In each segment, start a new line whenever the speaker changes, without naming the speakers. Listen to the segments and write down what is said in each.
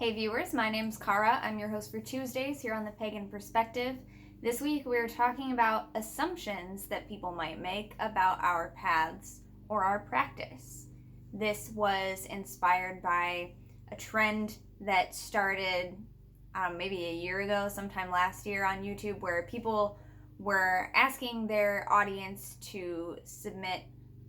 Hey viewers, my name's Kara. I'm your host for Tuesdays here on the Pagan Perspective. This week we're talking about assumptions that people might make about our paths or our practice. This was inspired by a trend that started maybe a year ago, sometime last year on YouTube, where people were asking their audience to submit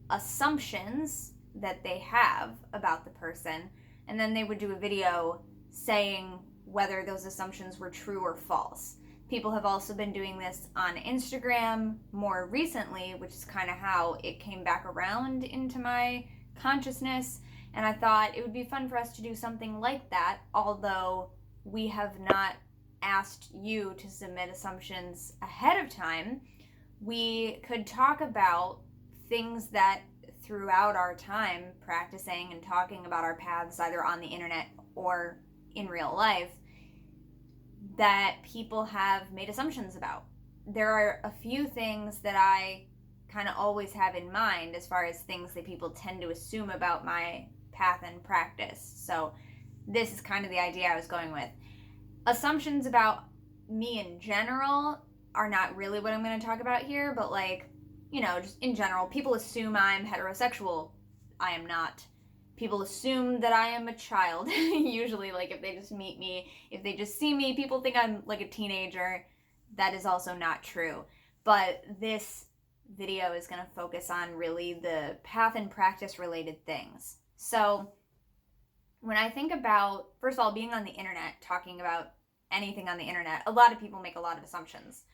assumptions that they have about the person, and then they would do a video saying whether those assumptions were true or false. People have also been doing this on Instagram more recently, which is kind of how it came back around into my consciousness, and I thought it would be fun for us to do something like that, although we have not asked you to submit assumptions ahead of time. We could talk about things that throughout our time practicing and talking about our paths, either on the internet or in real life, that people have made assumptions about. There are a few things that I kind of always have in mind as far as things that people tend to assume about my path and practice. So this is kind of the idea I was going with. Assumptions about me in general are not really what I'm going to talk about here, but just in general, people assume I'm heterosexual. I am not. People assume that I am a child. Usually, if they just meet me, if they just see me, people think I'm like a teenager. That is also not true. But this video is going to focus on really the path and practice related things. So when I think about, first of all, being on the internet, talking about anything on the internet, a lot of people make a lot of assumptions.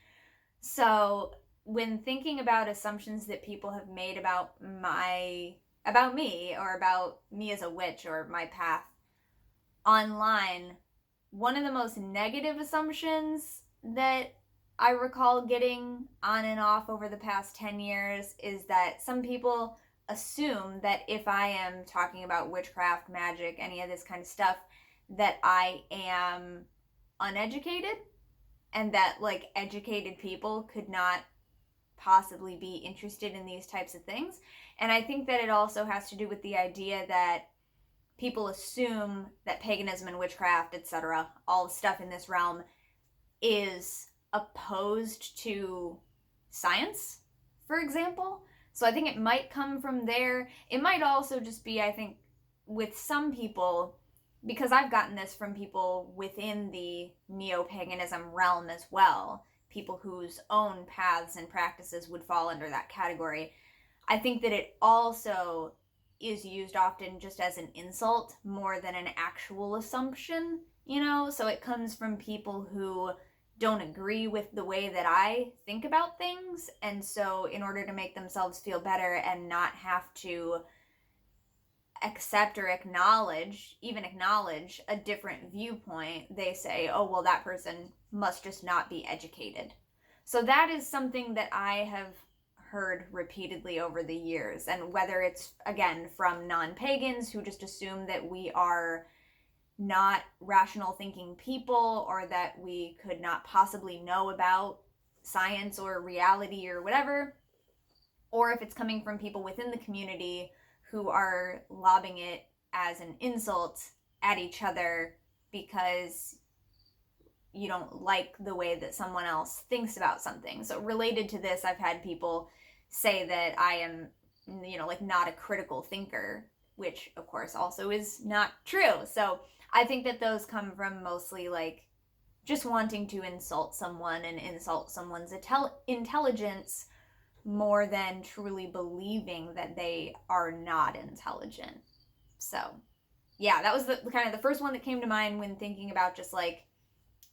So when thinking about assumptions that people have made about me or about me as a witch or my path online, one of the most negative assumptions that I recall getting on and off over the past 10 years is that some people assume that if I am talking about witchcraft, magic, any of this kind of stuff, that I am uneducated, and that educated people could not possibly be interested in these types of things. And I think that it also has to do with the idea that people assume that paganism and witchcraft, etc., all the stuff in this realm, is opposed to science, for example. So I think it might come from there. It might also just be, I think, with some people, because I've gotten this from people within the neo-paganism realm as well, people whose own paths and practices would fall under that category. I think that it also is used often just as an insult more than an actual assumption, so it comes from people who don't agree with the way that I think about things, and so in order to make themselves feel better and not have to accept or acknowledge a different viewpoint, they say, oh, well, that person must just not be educated. So that is something that I have heard repeatedly over the years, and whether it's, again, from non-pagans who just assume that we are not rational thinking people, or that we could not possibly know about science or reality or whatever, or if it's coming from people within the community who are lobbing it as an insult at each other because you don't like the way that someone else thinks about something. So related to this, I've had people say that I am, not a critical thinker, which of course also is not true. So I think that those come from mostly just wanting to insult someone and insult someone's intelligence more than truly believing that they are not intelligent. So yeah, that was the kind of the first one that came to mind when thinking about just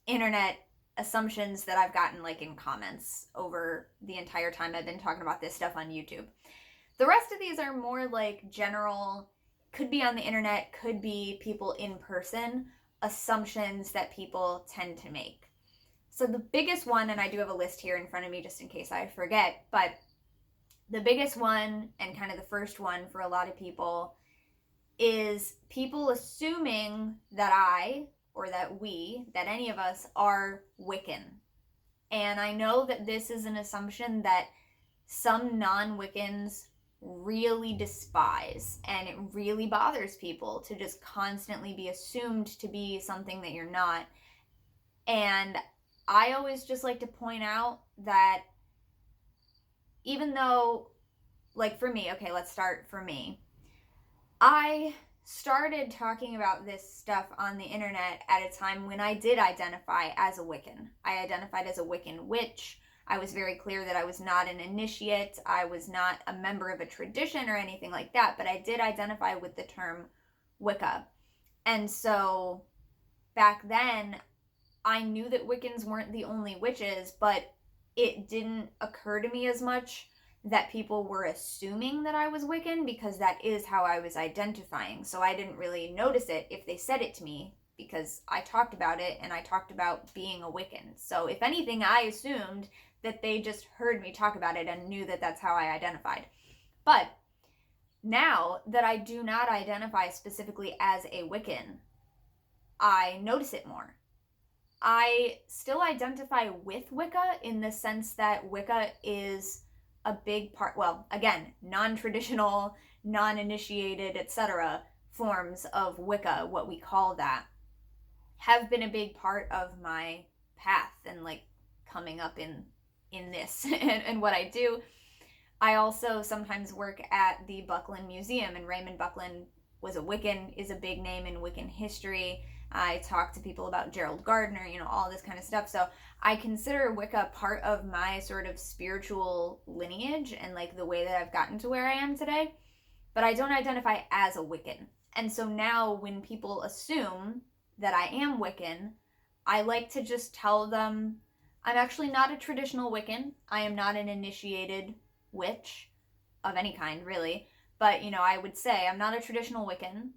internet assumptions that I've gotten in comments over the entire time I've been talking about this stuff on YouTube. The rest of these are more general, could be on the internet, could be people in person, assumptions that people tend to make. So the biggest one, and I do have a list here in front of me just in case I forget, but the biggest one and kind of the first one for a lot of people is people assuming that I, or that we, that any of us are Wiccan. And I know that this is an assumption that some non-Wiccans really despise, and it really bothers people to just constantly be assumed to be something that you're not. And I always just like to point out that even though, like for me, okay, let's start for me. I started talking about this stuff on the internet at a time when I did identify as a Wiccan. I identified as a Wiccan witch. I was very clear that I was not an initiate. I was not a member of a tradition or anything like that, but I did identify with the term Wicca. And so back then, I knew that Wiccans weren't the only witches, but it didn't occur to me as much that people were assuming that I was Wiccan, because that is how I was identifying. So I didn't really notice it if they said it to me, because I talked about it and I talked about being a Wiccan. So if anything, I assumed that they just heard me talk about it and knew that that's how I identified. But now that I do not identify specifically as a Wiccan, I notice it more. I still identify with Wicca in the sense that Wicca is a big part, well, again, non-traditional, non-initiated, etc. forms of Wicca, what we call that, have been a big part of my path and like coming up in this and what I do. I also sometimes work at the Buckland Museum, and Raymond Buckland was a Wiccan, is a big name in Wiccan history. I talk to people about Gerald Gardner, all this kind of stuff. So I consider Wicca part of my sort of spiritual lineage and like the way that I've gotten to where I am today. But I don't identify as a Wiccan. And so now when people assume that I am Wiccan, I like to just tell them I'm actually not a traditional Wiccan. I am not an initiated witch of any kind, really. But, I would say I'm not a traditional Wiccan,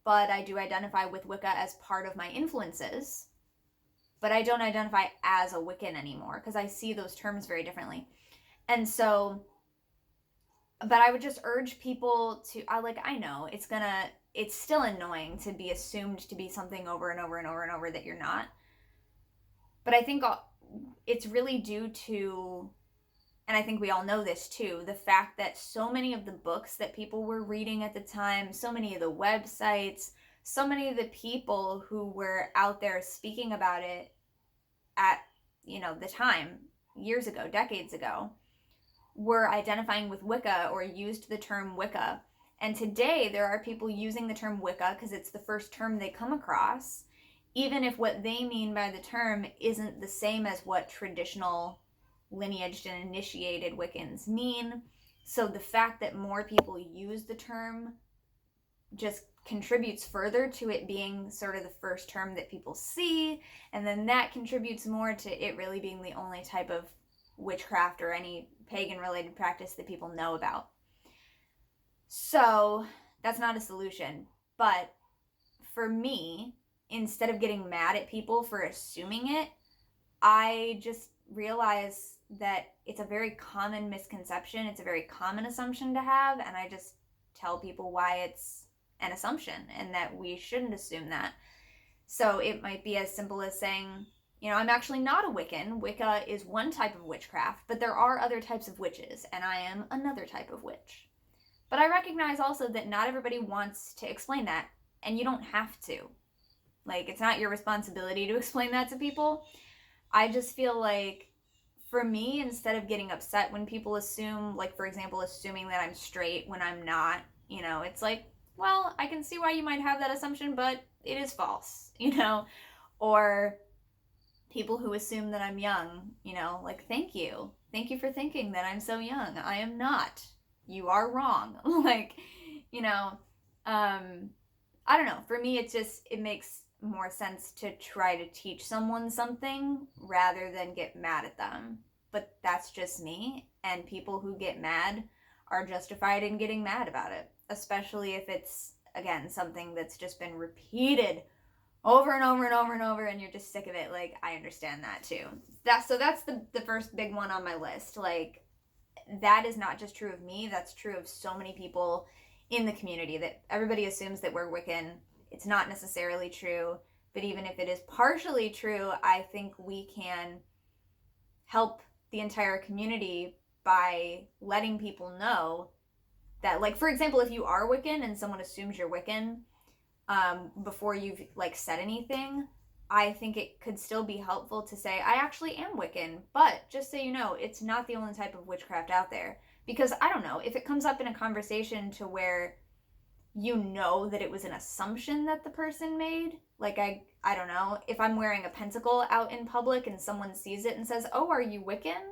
but I do identify with Wicca as part of my influences. But I don't identify as a Wiccan anymore because I see those terms very differently. And so, but I would just urge people to, I know it's still annoying to be assumed to be something over and over and over and over that you're not. But I think it's really due to, and I think we all know this too, the fact that so many of the books that people were reading at the time, so many of the websites, so many of the people who were out there speaking about it at, the time, years ago, decades ago, were identifying with Wicca or used the term Wicca. And today there are people using the term Wicca because it's the first term they come across, even if what they mean by the term isn't the same as what traditional lineaged and initiated Wiccans mean. So the fact that more people use the term just contributes further to it being sort of the first term that people see, and then that contributes more to it really being the only type of witchcraft or any pagan related practice that people know about. So that's not a solution. But for me, instead of getting mad at people for assuming it, I just realize that it's a very common misconception. It's a very common assumption to have, and I just tell people why it's an assumption and that we shouldn't assume that. So it might be as simple as saying, I'm actually not a Wiccan. Wicca is one type of witchcraft, but there are other types of witches, and I am another type of witch. But I recognize also that not everybody wants to explain that, and you don't have to. Like, it's not your responsibility to explain that to people. I just feel like, for me, instead of getting upset when people assume, like, for example, assuming that I'm straight when I'm not, it's like, well, I can see why you might have that assumption, but it is false, or people who assume that I'm young, like, thank you for thinking that I'm so young. I am not. You are wrong. Like, I don't know. For me, it makes more sense to try to teach someone something rather than get mad at them. But that's just me, and people who get mad are justified in getting mad about it, especially if it's, again, something that's just been repeated over and over and over and over, and you're just sick of it. Like, I understand that too. That's the first big one on my list. Like, that is not just true of me, that's true of so many people in the community, that everybody assumes that we're Wiccan. It's not necessarily true, but even if it is partially true, I think we can help the entire community by letting people know that, like, for example, if you are Wiccan and someone assumes you're Wiccan before you've like said anything, I think it could still be helpful to say, I actually am Wiccan, but just so you know, it's not the only type of witchcraft out there. Because I don't know, if it comes up in a conversation to where you know that it was an assumption that the person made, like I don't know, if I'm wearing a pentacle out in public and someone sees it and says, "Oh, are you Wiccan?"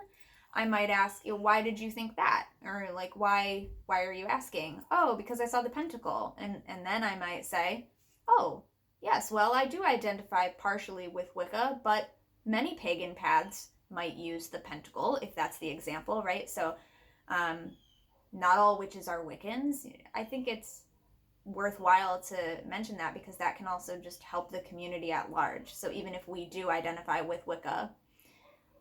I might ask, why did you think that? Or like, why are you asking? Oh, because I saw the pentacle. And then I might say, oh, yes, well, I do identify partially with Wicca, but many pagan paths might use the pentacle, if that's the example, right? So not all witches are Wiccans. I think it's worthwhile to mention that because that can also just help the community at large. So even if we do identify with Wicca,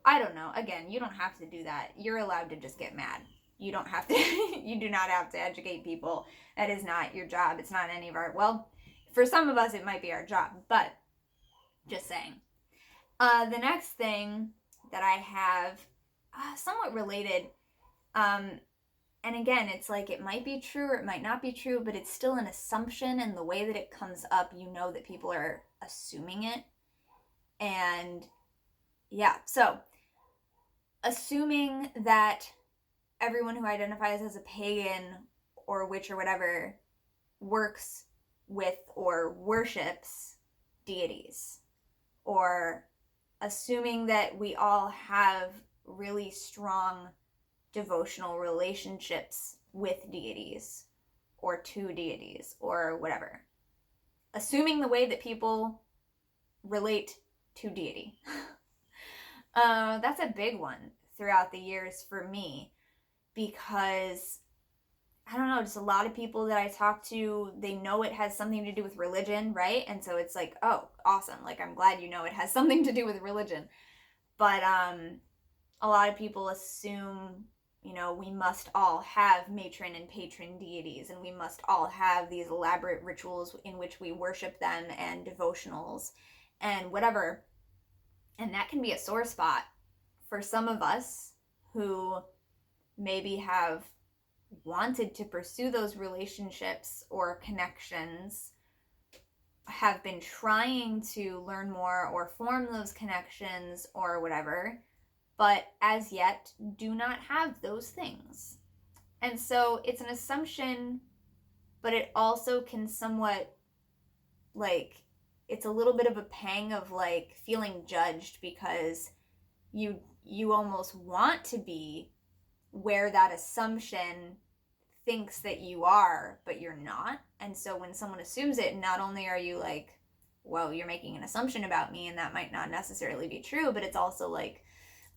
I don't know. Again, you don't have to do that. You're allowed to just get mad. You don't have to, you do not have to educate people. That is not your job. It's not any of our, well, for some of us, it might be our job, but just saying. The next thing that I have, somewhat related, and again, it's like it might be true or it might not be true, but it's still an assumption, and the way that it comes up, you know that people are assuming it. And yeah, so assuming that everyone who identifies as a pagan or witch or whatever works with or worships deities, or assuming that we all have really strong devotional relationships with deities or to deities or whatever. Assuming the way that people relate to deity. That's a big one throughout the years for me, because I don't know, just a lot of people that I talk to, they know it has something to do with religion, right? And so it's like, oh, awesome. Like, I'm glad you know it has something to do with religion. But a lot of people assume, you know, we must all have matron and patron deities, and we must all have these elaborate rituals in which we worship them, and devotionals and whatever. And that can be a sore spot for some of us who maybe have wanted to pursue those relationships or connections, have been trying to learn more or form those connections or whatever, but as yet do not have those things. And so it's an assumption, but it also can somewhat, like, it's a little bit of a pang of like feeling judged, because you almost want to be where that assumption thinks that you are, but you're not. And so when someone assumes it, not only are you like, well, you're making an assumption about me and that might not necessarily be true, but it's also like,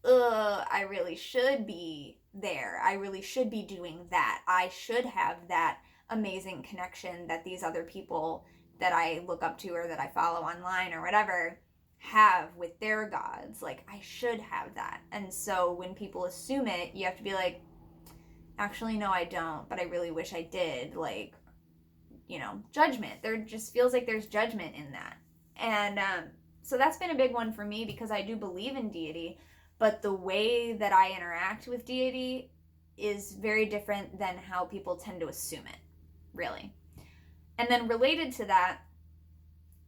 I really should be there. I really should be doing that. I should have that amazing connection that these other people that I look up to or that I follow online or whatever have with their gods. Like, I should have that. And so when people assume it, you have to be like, actually, no, I don't, but I really wish I did. Like, you know, judgment. There just feels like there's judgment in that. And so that's been a big one for me, because I do believe in deity, but the way that I interact with deity is very different than how people tend to assume it, really. And then related to that,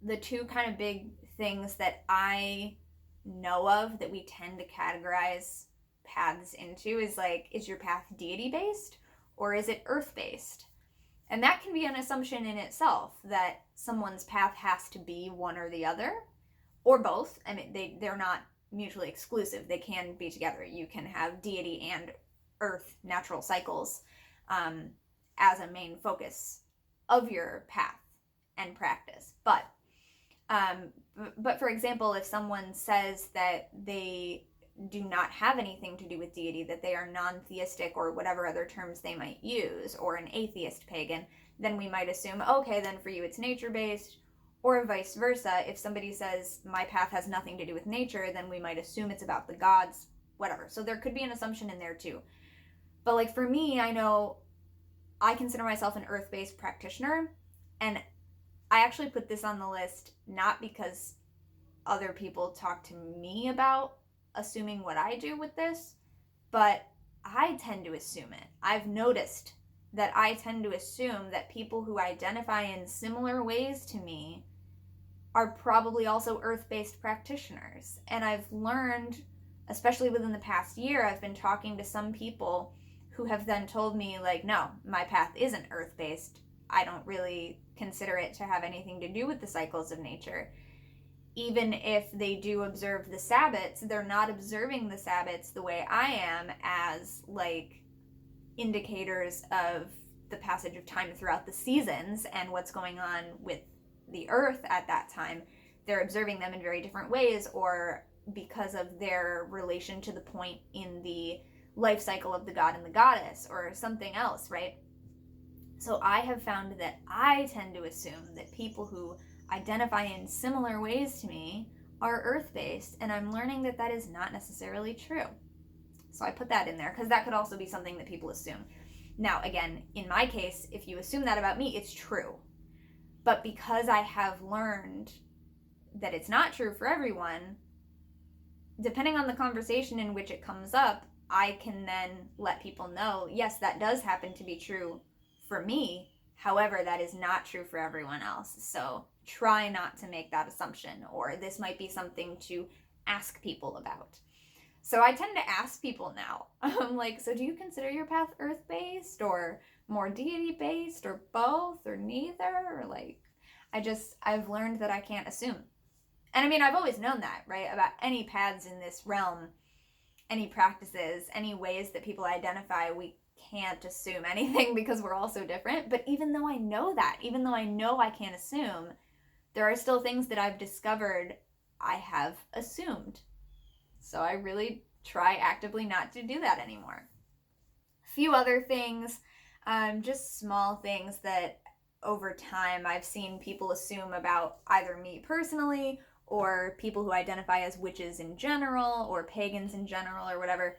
the two kind of big things that I know of that we tend to categorize paths into is like, is your path deity based or is it earth based? And that can be an assumption in itself, that someone's path has to be one or the other, or both. I mean, they're not mutually exclusive. They can be together. You can have deity and earth natural cycles as a main focus of your path and practice. But for example, if someone says that they do not have anything to do with deity, that they are non-theistic or whatever other terms they might use, or an atheist pagan, then we might assume, okay, then for you it's nature-based, or vice versa. If somebody says my path has nothing to do with nature, then we might assume it's about the gods, whatever. So there could be an assumption in there too. But like for me, I know I consider myself an earth-based practitioner, and I actually put this on the list not because other people talk to me about assuming what I do with this, but I tend to assume it. I've noticed that I tend to assume that people who identify in similar ways to me are probably also earth-based practitioners. And I've learned, especially within the past year, I've been talking to some people who have then told me, like, no, my path isn't earth-based. I don't really consider it to have anything to do with the cycles of nature. Even if they do observe the Sabbats, they're not observing the Sabbats the way I am, as like indicators of the passage of time throughout the seasons and what's going on with the earth at that time. They're observing them in very different ways, or because of their relation to the point in the life cycle of the god and the goddess, or something else, right? So I have found that I tend to assume that people who identify in similar ways to me are earth-based, and I'm learning that that is not necessarily true. So I put that in there because that could also be something that people assume. Now, again, in my case, if you assume that about me, it's true. But because I have learned that it's not true for everyone, depending on the conversation in which it comes up, I can then let people know, yes, that does happen to be true for me. However, that is not true for everyone else. So try not to make that assumption, or this might be something to ask people about. So I tend to ask people now. I'm like, so do you consider your path earth-based or more deity-based or both or neither? Or like, I've learned that I can't assume. And I mean, I've always known that, right? About any paths in this realm, any practices, any ways that people identify, we can't assume anything because we're all so different. But even though I know that, even though I know I can't assume, there are still things that I've discovered I have assumed. So I really try actively not to do that anymore. A few other things, just small things that over time I've seen people assume about either me personally or people who identify as witches in general or pagans in general or whatever.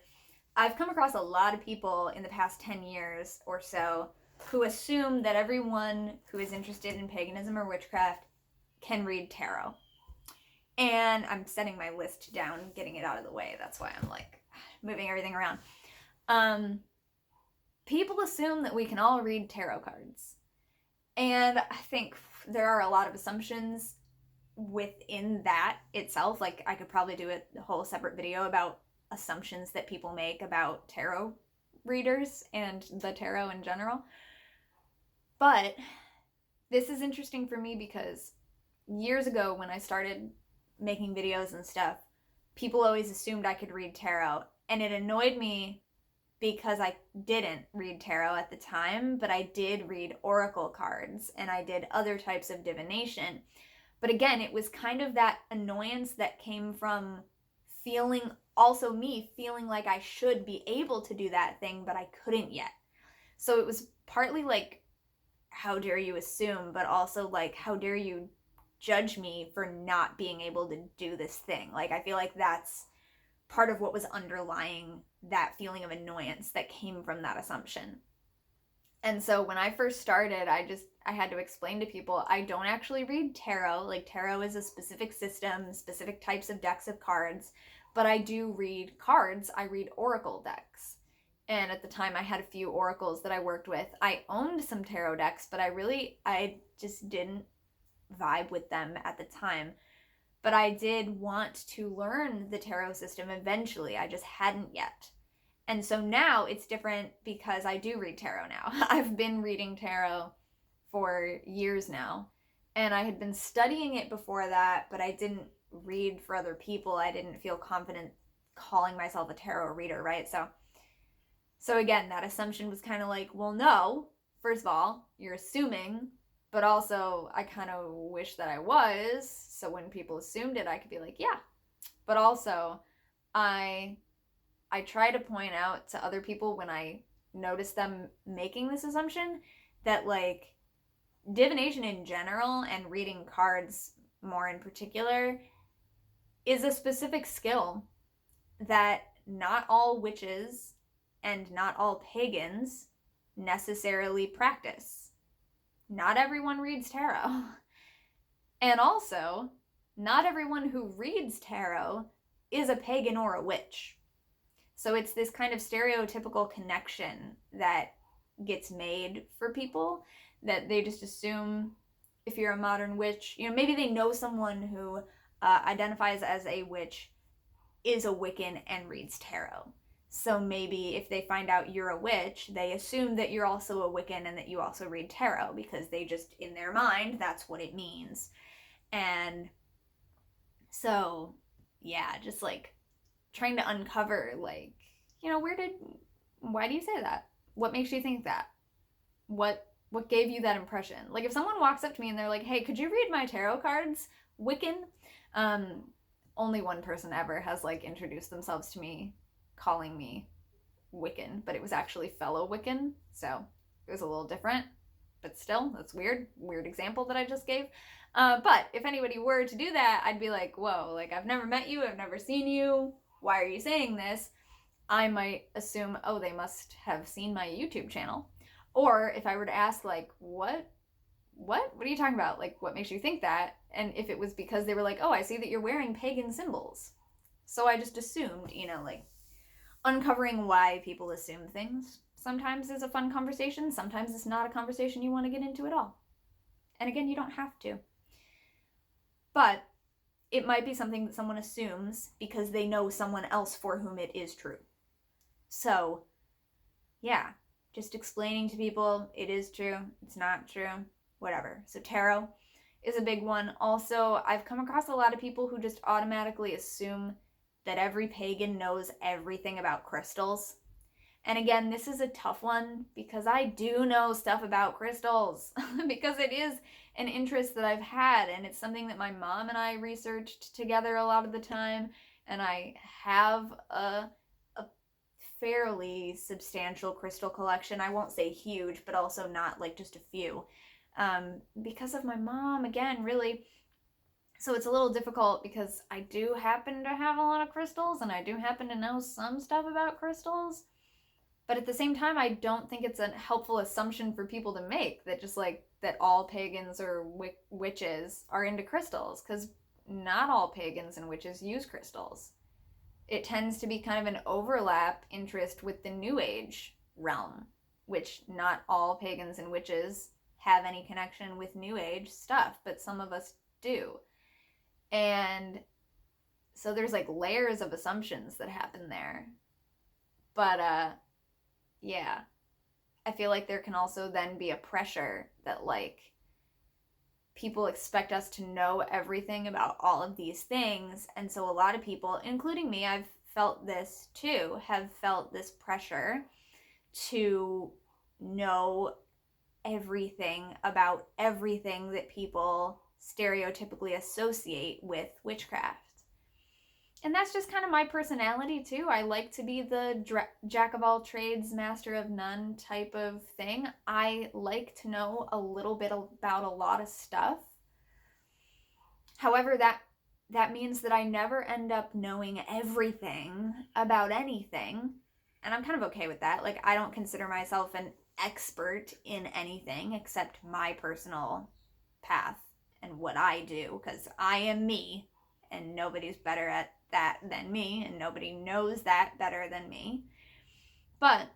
I've come across a lot of people in the past 10 years or so who assume that everyone who is interested in paganism or witchcraft can read tarot. And I'm setting my list down, getting it out of the way. That's why I'm like moving everything around. People assume that we can all read tarot cards. And I think there are a lot of assumptions within that itself. Like I could probably do a whole separate video about assumptions that people make about tarot readers and the tarot in general. But this is interesting for me because years ago when I started making videos and stuff, people always assumed I could read tarot, and it annoyed me because I didn't read tarot at the time, but I did read oracle cards and I did other types of divination. But again, it was kind of that annoyance that came from feeling like I should be able to do that thing, but I couldn't yet. So it was partly like, how dare you assume, but also like, how dare you judge me for not being able to do this thing. Like I feel like that's part of what was underlying that feeling of annoyance that came from that assumption. And so when I first started, I had to explain to people I don't actually read tarot. Like tarot is a specific system, specific types of decks of cards, but I do read cards. I read oracle decks. And at the time I had a few oracles that I worked with. I owned some tarot decks, but I just didn't vibe with them at the time. But I did want to learn the tarot system eventually. I just hadn't yet. And so now it's different because I do read tarot now. I've been reading tarot for years now. And I had been studying it before that, but I didn't read for other people. I didn't feel confident calling myself a tarot reader, right? So again, that assumption was kind of like, well, no, first of all, you're assuming, but also I kind of wish that I was. So when people assumed it, I could be like, yeah. But also I try to point out to other people when I notice them making this assumption that like divination in general and reading cards more in particular is a specific skill that not all witches and not all pagans necessarily practice. Not everyone reads tarot. And also, not everyone who reads tarot is a pagan or a witch. So it's this kind of stereotypical connection that gets made for people, that they just assume if you're a modern witch, maybe they know someone who identifies as a witch, is a Wiccan, and reads tarot. So maybe if they find out you're a witch, they assume that you're also a Wiccan and that you also read tarot, because they just, in their mind, that's what it means. And so, yeah, just like trying to uncover, like, why do you say that? What makes you think that? What gave you that impression? Like, if someone walks up to me and they're like, hey, could you read my tarot cards, Wiccan? Only one person ever has like introduced themselves to me calling me Wiccan, but it was actually fellow Wiccan, so it was a little different, but still, that's weird example that I just gave. But if anybody were to do that, I'd be like, whoa, like, I've never met you, I've never seen you, why are you saying this? I might assume, oh, they must have seen my YouTube channel. Or if I were to ask, like, what are you talking about? Like, what makes you think that? And if it was because they were like, oh, I see that you're wearing pagan symbols. So I just assumed, like, uncovering why people assume things sometimes is a fun conversation. Sometimes it's not a conversation you want to get into at all. And again, you don't have to. But it might be something that someone assumes because they know someone else for whom it is true. So, yeah, just explaining to people it is true, it's not true, whatever. So tarot is a big one. Also, I've come across a lot of people who just automatically assume that every pagan knows everything about crystals. And again, this is a tough one because I do know stuff about crystals because it is an interest that I've had, and it's something that my mom and I researched together a lot of the time, and I have a fairly substantial crystal collection. I won't say huge, but also not like just a few, because of my mom, again, really. So it's a little difficult because I do happen to have a lot of crystals and I do happen to know some stuff about crystals, but at the same time, I don't think it's a helpful assumption for people to make that just like that all pagans or witches are into crystals, because not all pagans and witches use crystals. It tends to be kind of an overlap interest with the New Age realm, which not all pagans and witches have any connection with New Age stuff, but some of us do. And so there's like layers of assumptions that happen there. But yeah, I feel like there can also then be a pressure that like people expect us to know everything about all of these things. And so a lot of people, including me, I've felt this too, have felt this pressure to know everything about everything that people stereotypically associate with witchcraft. And that's just kind of my personality too. I like to be the jack of all trades, master of none type of thing. I like to know a little bit about a lot of stuff. However, that means that I never end up knowing everything about anything. And I'm kind of okay with that. Like, I don't consider myself an expert in anything except my personal path and what I do, because I am me and nobody's better at that than me, and nobody knows that better than me. But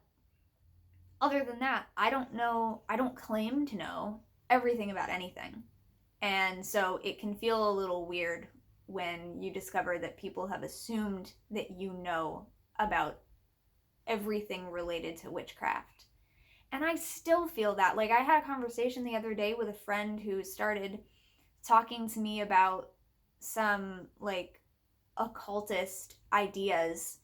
other than that, I don't claim to know everything about anything. And so it can feel a little weird when you discover that people have assumed that you know about everything related to witchcraft. And I still feel that. Like, I had a conversation the other day with a friend who started talking to me about some like occultist ideas,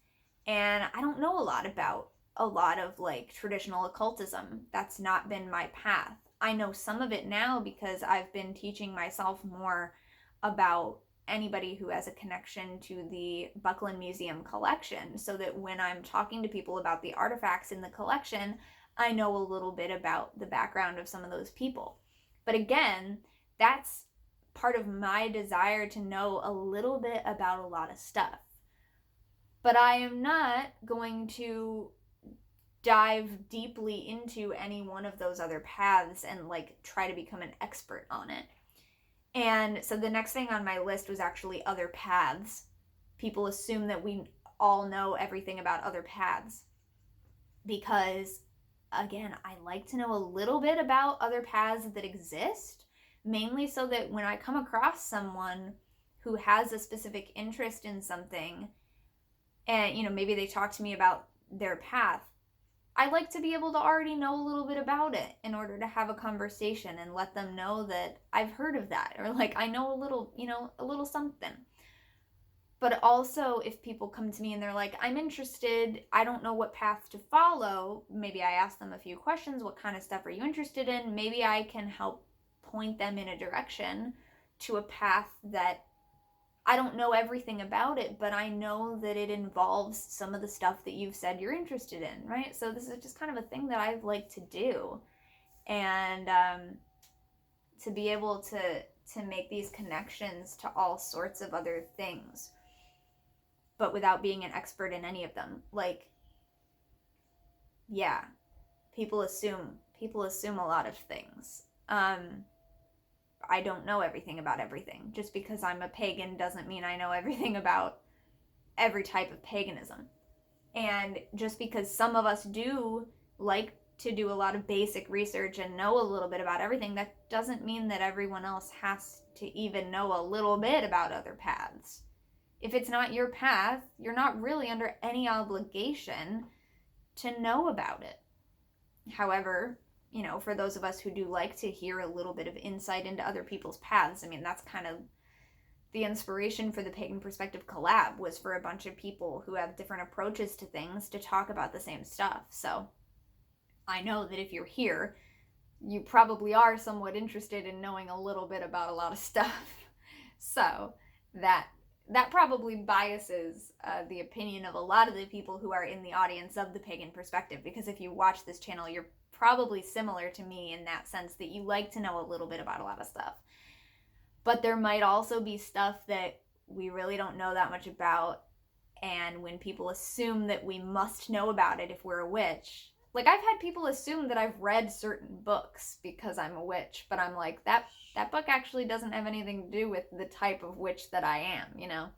and I don't know a lot about a lot of like traditional occultism. That's not been my path. I know some of it now because I've been teaching myself more about anybody who has a connection to the Buckland Museum collection, so that when I'm talking to people about the artifacts in the collection, I know a little bit about the background of some of those people. But again, that's part of my desire to know a little bit about a lot of stuff. But I am not going to dive deeply into any one of those other paths and like try to become an expert on it. And so the next thing on my list was actually other paths. People assume that we all know everything about other paths because again, I like to know a little bit about other paths that exist, mainly so that when I come across someone who has a specific interest in something, and maybe they talk to me about their path, I like to be able to already know a little bit about it in order to have a conversation and let them know that I've heard of that, or like I know a little something. But also, if people come to me and they're like, I'm interested, I don't know what path to follow, maybe I ask them a few questions. What kind of stuff are you interested in? Maybe I can help point them in a direction to a path that I don't know everything about it, but I know that it involves some of the stuff that you've said you're interested in, right? So this is just kind of a thing that I like to do. And to be able to make these connections to all sorts of other things, but without being an expert in any of them. Like, yeah, people assume a lot of things. I don't know everything about everything. Just because I'm a pagan doesn't mean I know everything about every type of paganism. And just because some of us do like to do a lot of basic research and know a little bit about everything, that doesn't mean that everyone else has to even know a little bit about other paths. If it's not your path, you're not really under any obligation to know about it. However, for those of us who do like to hear a little bit of insight into other people's paths, I mean, that's kind of the inspiration for the Pagan Perspective collab, was for a bunch of people who have different approaches to things to talk about the same stuff. So I know that if you're here, you probably are somewhat interested in knowing a little bit about a lot of stuff. So that probably biases the opinion of a lot of the people who are in the audience of the Pagan Perspective, because if you watch this channel, you're probably similar to me in that sense, that you like to know a little bit about a lot of stuff. But there might also be stuff that we really don't know that much about, and when people assume that we must know about it if we're a witch, like I've had people assume that I've read certain books because I'm a witch, but I'm like, that book actually doesn't have anything to do with the type of witch that I am,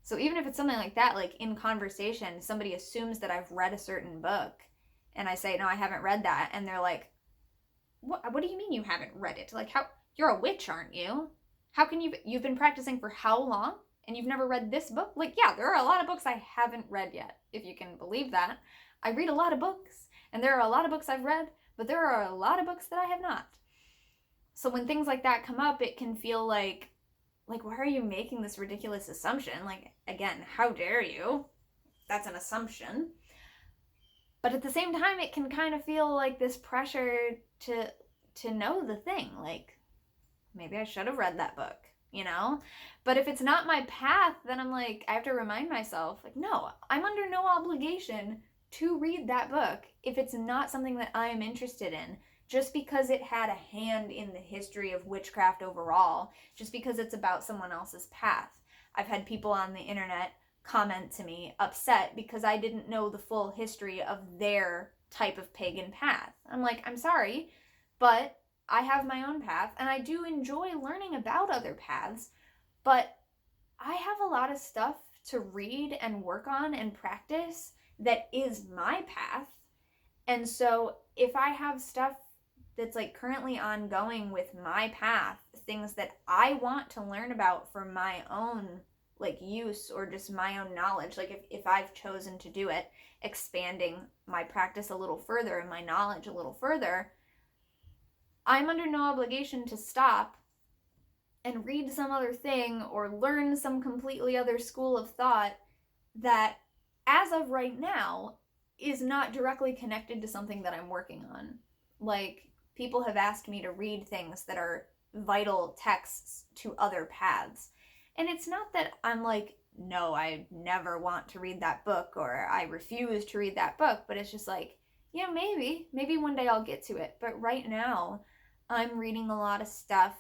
So even if it's something like that, like in conversation, somebody assumes that I've read a certain book, and I say, no, I haven't read that, and they're like, what do you mean you haven't read it? Like, how, you're a witch, aren't you? How can you've been practicing for how long, and you've never read this book? Like, yeah, there are a lot of books I haven't read yet, if you can believe that. I read a lot of books, and there are a lot of books I've read, but there are a lot of books that I have not. So when things like that come up, it can feel like, why are you making this ridiculous assumption? Like, again, how dare you? That's an assumption. But at the same time, it can kind of feel like this pressure to know the thing. Like, maybe I should have read that book, But if it's not my path, then I'm like, I have to remind myself, like, no, I'm under no obligation to read that book if it's not something that I am interested in. Just because it had a hand in the history of witchcraft overall, just because it's about someone else's path. I've had people on the internet comment to me upset because I didn't know the full history of their type of pagan path. I'm like, I'm sorry, but I have my own path, and I do enjoy learning about other paths, but I have a lot of stuff to read and work on and practice that is my path. And so if I have stuff that's like currently ongoing with my path, things that I want to learn about for my own like use or just my own knowledge, like if I've chosen to do it, expanding my practice a little further and my knowledge a little further, I'm under no obligation to stop and read some other thing or learn some completely other school of thought that, as of right now, is not directly connected to something that I'm working on. Like, people have asked me to read things that are vital texts to other paths. And it's not that I'm like, no, I never want to read that book, or I refuse to read that book, but it's just like, maybe one day I'll get to it. But right now, I'm reading a lot of stuff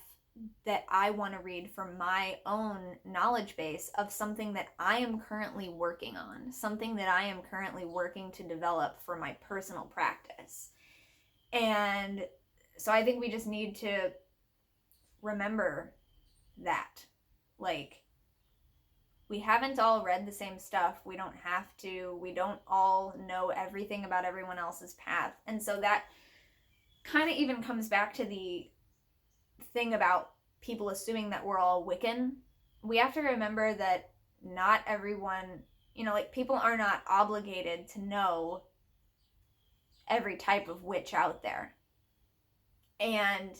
that I want to read from my own knowledge base of something that I am currently working on, something that I am currently working to develop for my personal practice. And so I think we just need to remember that. Like, we haven't all read the same stuff. We don't have to. We don't all know everything about everyone else's path. And so that kind of even comes back to the thing about people assuming that we're all Wiccan. We have to remember that not everyone, like, people are not obligated to know every type of witch out there. And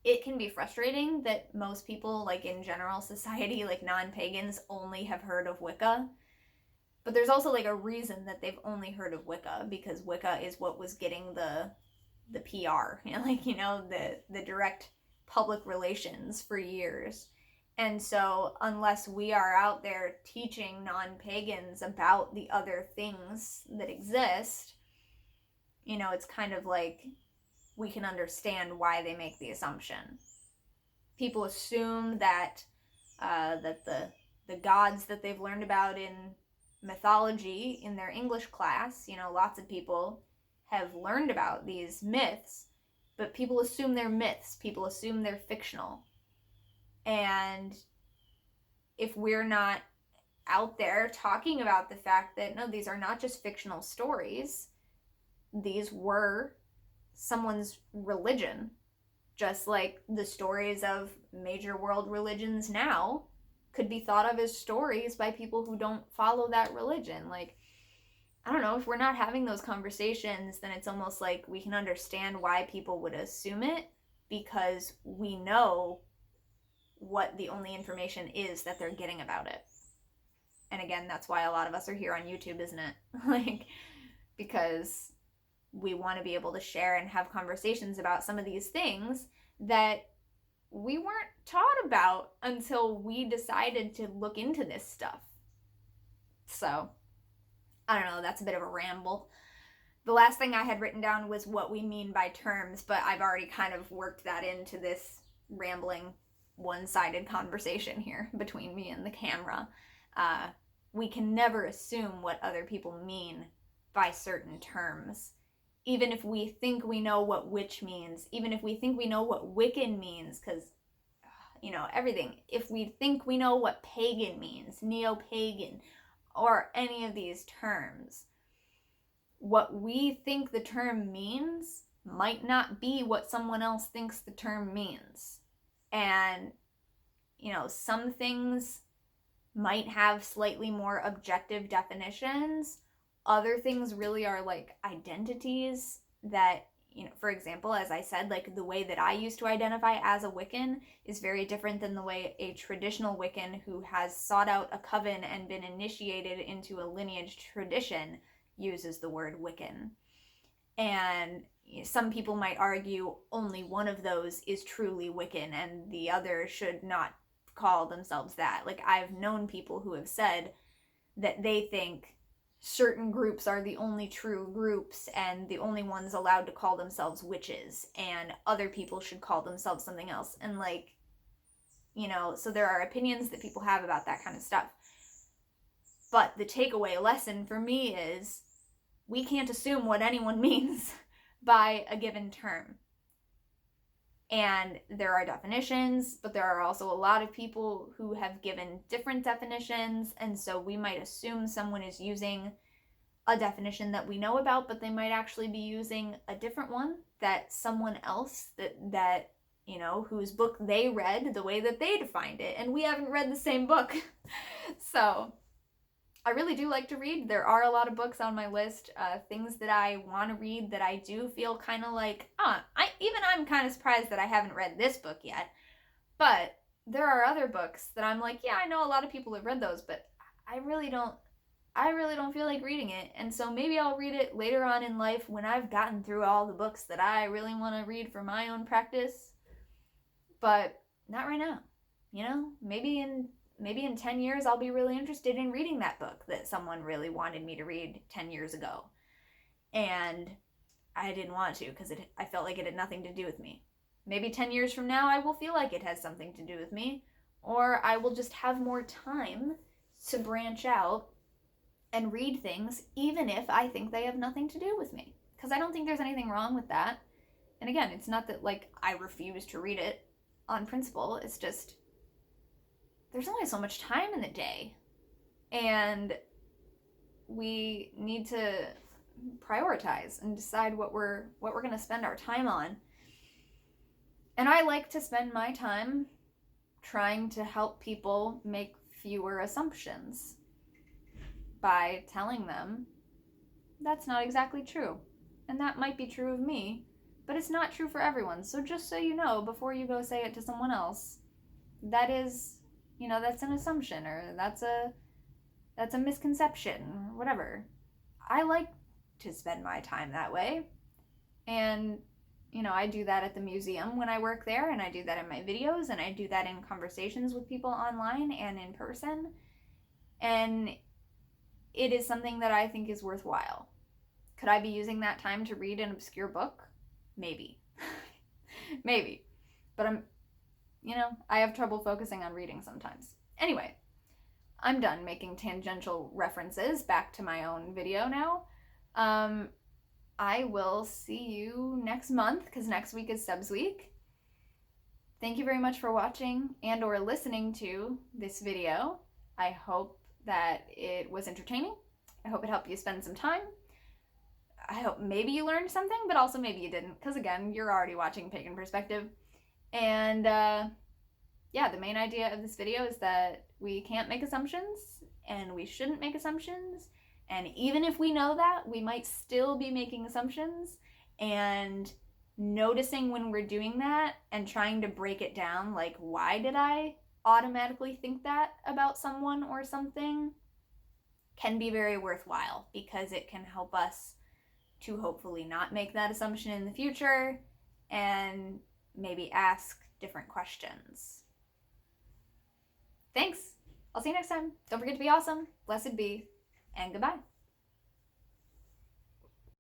it can be frustrating that most people, like, in general society, like non-pagans, only have heard of Wicca. But there's also, like, a reason that they've only heard of Wicca, because Wicca is what was getting the PR, the direct public relations for years. And so unless we are out there teaching non-pagans about the other things that exist, it's kind of like we can understand why they make the assumption. People assume that the gods that they've learned about in mythology in their English class, lots of people have learned about these myths, but people assume they're myths. People assume they're fictional. And if we're not out there talking about the fact that, no, these are not just fictional stories, these were someone's religion, just like the stories of major world religions now could be thought of as stories by people who don't follow that religion. Like, I don't know, if we're not having those conversations, then it's almost like we can understand why people would assume it, because we know what the only information is that they're getting about it. And again, that's why a lot of us are here on YouTube, isn't it? Like, because we want to be able to share and have conversations about some of these things that we weren't taught about until we decided to look into this stuff. So, I don't know, that's a bit of a ramble. The last thing I had written down was what we mean by terms, but I've already kind of worked that into this rambling, one-sided conversation here between me and the camera. We can never assume what other people mean by certain terms. Even if we think we know what witch means, even if we think we know what Wiccan means, because, everything. If we think we know what pagan means, neo-pagan, or any of these terms, what we think the term means might not be what someone else thinks the term means. And, some things might have slightly more objective definitions. Other things really are like identities that, for example, as I said, like the way that I used to identify as a Wiccan is very different than the way a traditional Wiccan who has sought out a coven and been initiated into a lineage tradition uses the word Wiccan. And some people might argue only one of those is truly Wiccan and the other should not call themselves that. Like, I've known people who have said that they think certain groups are the only true groups and the only ones allowed to call themselves witches, and other people should call themselves something else. And so there are opinions that people have about that kind of stuff. But the takeaway lesson for me is we can't assume what anyone means by a given term. And there are definitions, but there are also a lot of people who have given different definitions, and so we might assume someone is using a definition that we know about, but they might actually be using a different one that someone else that whose book they read the way that they defined it, and we haven't read the same book. So I really do like to read. There are a lot of books on my list, things that I want to read that I do feel kind of like, I'm kind of surprised that I haven't read this book yet. But there are other books that I'm like, yeah, I know a lot of people have read those, but I really don't feel like reading it. And so maybe I'll read it later on in life when I've gotten through all the books that I really want to read for my own practice. But not right now. Maybe in 10 years I'll be really interested in reading that book that someone really wanted me to read 10 years ago. And I didn't want to because I felt like it had nothing to do with me. Maybe 10 years from now I will feel like it has something to do with me, or I will just have more time to branch out and read things even if I think they have nothing to do with me. Because I don't think there's anything wrong with that. And again, it's not that I refuse to read it on principle. It's just there's only so much time in the day, and we need to prioritize and decide what we're going to spend our time on. And I like to spend my time trying to help people make fewer assumptions by telling them that's not exactly true. And that might be true of me, but it's not true for everyone. So just so you know, before you go say it to someone else, that is, that's an assumption, or that's a misconception, or whatever. I like to spend my time that way. And, I do that at the museum when I work there, and I do that in my videos, and I do that in conversations with people online and in person. And it is something that I think is worthwhile. Could I be using that time to read an obscure book? Maybe. Maybe. But I have trouble focusing on reading sometimes. Anyway, I'm done making tangential references back to my own video now. I will see you next month, because next week is Subs Week. Thank you very much for watching and or listening to this video. I hope that it was entertaining. I hope it helped you spend some time. I hope maybe you learned something, but also maybe you didn't, because again, you're already watching Pagan Perspective. And the main idea of this video is that we can't make assumptions, and we shouldn't make assumptions. And even if we know that, we might still be making assumptions, and noticing when we're doing that and trying to break it down, like, why did I automatically think that about someone or something, can be very worthwhile, because it can help us to hopefully not make that assumption in the future and maybe ask different questions. Thanks. I'll see you next time. Don't forget to be awesome. Blessed be. And goodbye.